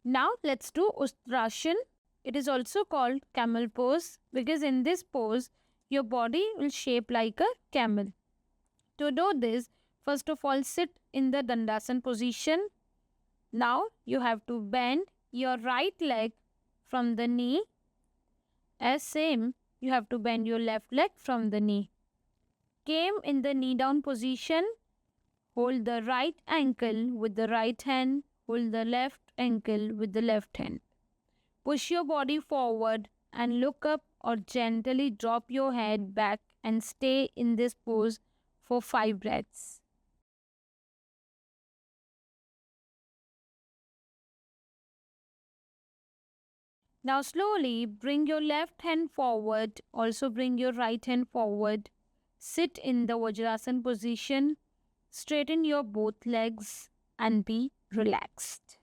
Now let's do Ustrasan. It is also called camel pose because in this pose, your body will shape like a camel. To do this, first of all, sit in the Dandasan position. Now you have to bend your right leg from the knee. As same, you have to bend your left leg from the knee. Came in the knee down position. Hold the right ankle with the right hand. Hold the left ankle with the left hand. Push your body forward and look up or gently drop your head back and stay in this pose for 5 breaths. Now slowly bring your left hand forward, also bring your right hand forward. Sit in the Vajrasan position, straighten your both legs and be relaxed.